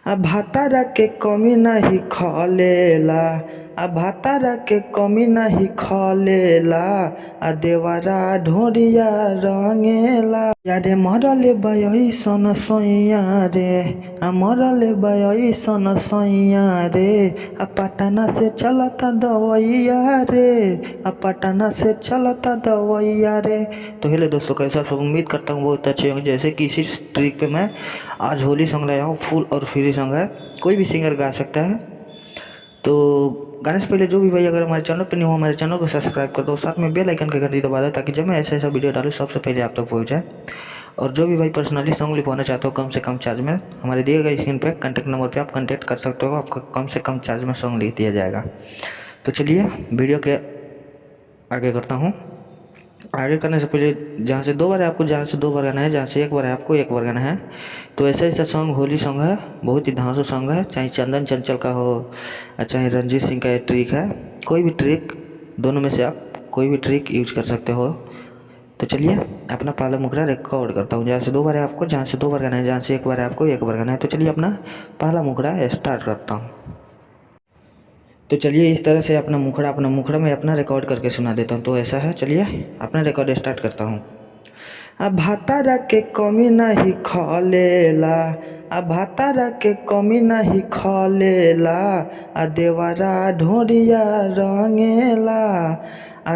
भातारा के कमी नहीं खलेला, भातारा के कमी नहीं खलेला, देवरा ढोरिया रंगेला। यारे मरले बयई सन सैया रे, मरले बयई सन सैया रे, पटना से चलता दवैया रे, पटना से चलता दवैया रे। तो हेलो दोस्तों, कैसे आप सब? उम्मीद करता हूँ बहुत अच्छे होंगे। जैसे कि इसी ट्रिक पे मैं आज होली सॉन्ग लाया हूँ, फुल और फ्री सॉन्ग है, कोई भी सिंगर गा सकता है। तो गाने से पहले जो भी भाई अगर हमारे चैनल पर नहीं हो, हमारे चैनल को सब्सक्राइब कर दो, साथ में बेल आइकन की घंटी दबा दो, ताकि जब मैं ऐसा वीडियो डालूँ सबसे पहले आप तक पहुँच जाए। और जो भी भाई पर्सनली सॉन्ग लिखवाना चाहते हो कम से कम चार्ज में, हमारे दिए गए स्क्रीन पे कॉन्टैक्ट नंबर पे आप कॉन्टैक्ट कर सकते हो, आपको कम से कम चार्ज में सॉन्ग लिख दिया जाएगा। तो चलिए वीडियो के आगे करता हूँ। आगे करने से पहले जहाँ से 2 बार है आपको, जहाँ से 2 बार गाना है, जहाँ से 1 बार है आपको 1 बार गाना है। तो ऐसा सॉन्ग होली सॉन्ग है, बहुत ही धांसू सॉन्ग है, चाहे चंदन चंचल का हो चाहे रंजीत सिंह का ये ट्रिक है, कोई भी ट्रिक, दोनों में से आप कोई भी ट्रिक यूज कर सकते हो। तो चलिए अपना पहला मुखड़ा रिकॉर्ड करता हूँ। जहाँ से 2 बार है आपको, जहाँ से 2 बार गाना है, जहाँ से 1 बार है आपको 1 बार गाना है। तो चलिए अपना पहला मुखड़ा स्टार्ट करता हूँ। तो चलिए इस तरह से अपना मुखड़ा में अपना रिकॉर्ड करके सुना देता हूँ। तो ऐसा है, चलिए अपना रिकॉर्ड स्टार्ट करता हूँ। भातारा के कमी नहीं खलेला, भातारा के कमी नहीं खलेला, देवरा ढोरिया रंगेला,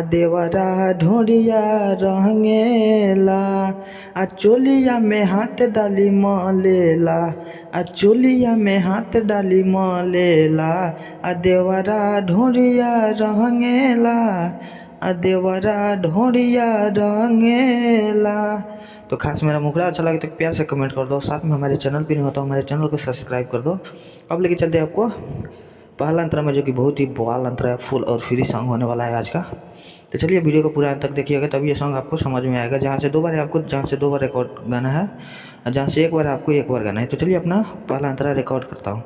देवरा ढोरिया रंगेला। चोलिया में हाथ डाली मलेला, चोलिया में हाथ डाली मलेला, देवरा ढोरिया रंगेला, देवरा ढोरिया रंगेला। तो खास मेरा मुखड़ा अच्छा लगे तो प्यार से कमेंट कर दो, साथ में हमारे चैनल पे नहीं हो तो हमारे चैनल को सब्सक्राइब कर दो। अब लेके चलते हैं आपको पहला अंतरा में, जो कि बहुत ही बवाल अंतरा है, फुल और फ्री सॉन्ग होने वाला है आज का। तो चलिए वीडियो को पूरा अंत तक देखिएगा, तभी ये सॉन्ग आपको समझ में आएगा। जहाँ से 2 बार है आपको, जहाँ से 2 बार रिकॉर्ड गाना है, जहाँ से 1 बार है आपको 1 बार गाना है। तो चलिए अपना पहला अंतरा रिकॉर्ड करता हूँ।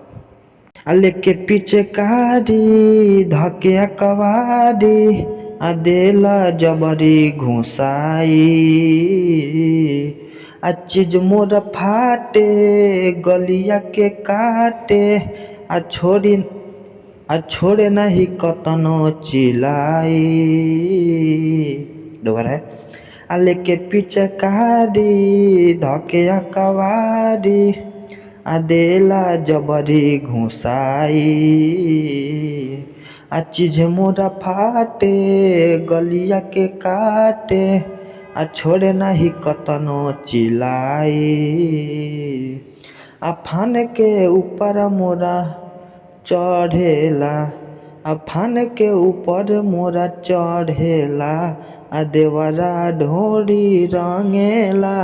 अल्ले के पीछे कारी धके कवारी, देला जबरी घुसाई, चीज मोर फाटे गलिया के काटे, छोड़े नहीं कतनो चिलाई। दोबारा है। अल्ले के पीछे कारी धके कवारी, देला जबरी घुसाई, चीज मोरा फाटे गलिया के काटे, छोड़े नहीं कतनो चिलाई। फान के ऊपर मोरा चढ़ेला, फान के ऊपर मोरा चढ़ेला, देवरा ढोरी रंगेला,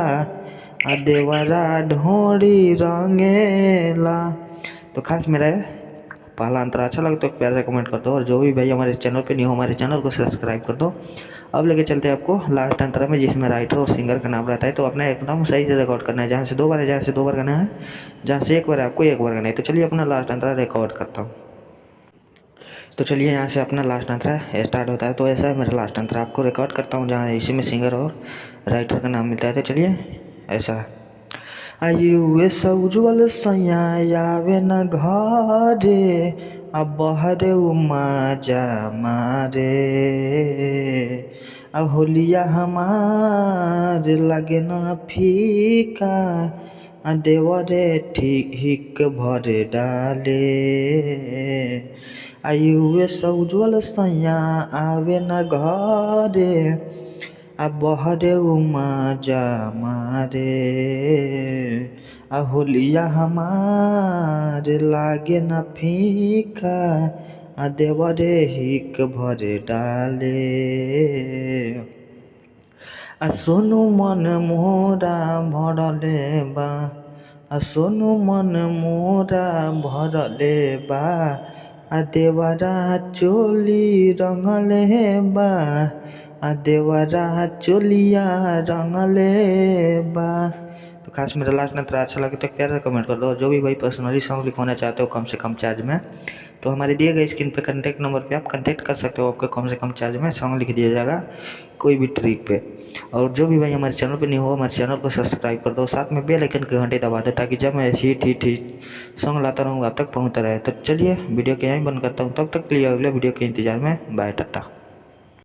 देवरा ढोरी रंगेला। तो खास मेरा पहला अंतरा अच्छा लगे तो प्यार से कमेंट कर दो, और जो भी भाई हमारे चैनल पे नहीं हो हमारे चैनल को सब्सक्राइब कर दो। अब लेके चलते हैं आपको लास्ट अंतरा में, जिसमें राइटर और सिंगर का नाम रहता है। तो अपना एकदम सही से रिकॉर्ड करना है, जहाँ से 2 बार है, जहाँ से 2 बार गाना है, जहाँ से 1 बार है आपको 1 बार गाना है। तो चलिए अपना लास्ट अंतरा रिकॉर्ड करता हूँ। तो चलिए यहाँ से अपना लास्ट अंतरा स्टार्ट होता है। तो ऐसा है मेरा लास्ट अंतरा, आपको रिकॉर्ड करता हूँ, जहाँ इसी में सिंगर और राइटर का नाम मिलता है। तो चलिए ऐसा है। आयुए सौजवल सैया आवे न घरे, अब बहरे माजा मारे, अब होलिया हमार लगे न फीका, देवरे ठीक भरे डाले। आयुए सौजवल सैया आवे न घरे, अब बहरे माजा मारे, होलिया हमार लागे न फीका, देवरे हिक भरे डाले। सोनू मन मोरा भरले बा, सोनू मन मोरा भरले बा, देवरा चोली रंगले बा, देवरा चोलिया रंगले बा। तो खास मेरा लास्ट अंतरा अच्छा लगे तो प्यार से कमेंट कर दो, जो भी भाई पर्सनली सॉन्ग लिखवाना चाहते हो कम से कम चार्ज में, तो हमारे दिए गए स्क्रीन पे कॉन्टैक्ट नंबर पे आप कॉन्टैक्ट कर सकते हो। आपके कम से कम चार्ज में सॉन्ग लिख दिया जाएगा कोई भी ट्रिक पे। और जो भी भाई हमारे चैनल पे नहीं हो हमारे चैनल को सब्सक्राइब कर दो, साथ में बेल आइकन की घंटी दबा दो ताकि जब मैं ऐसी हिट सॉन्ग लाता रहूँगा आप तक पहुँचता रहे। तो चलिए वीडियो के यहीं बंद करता हूँ, तब तक के लिए अगले वीडियो के इंतजार में। बाय टाटा।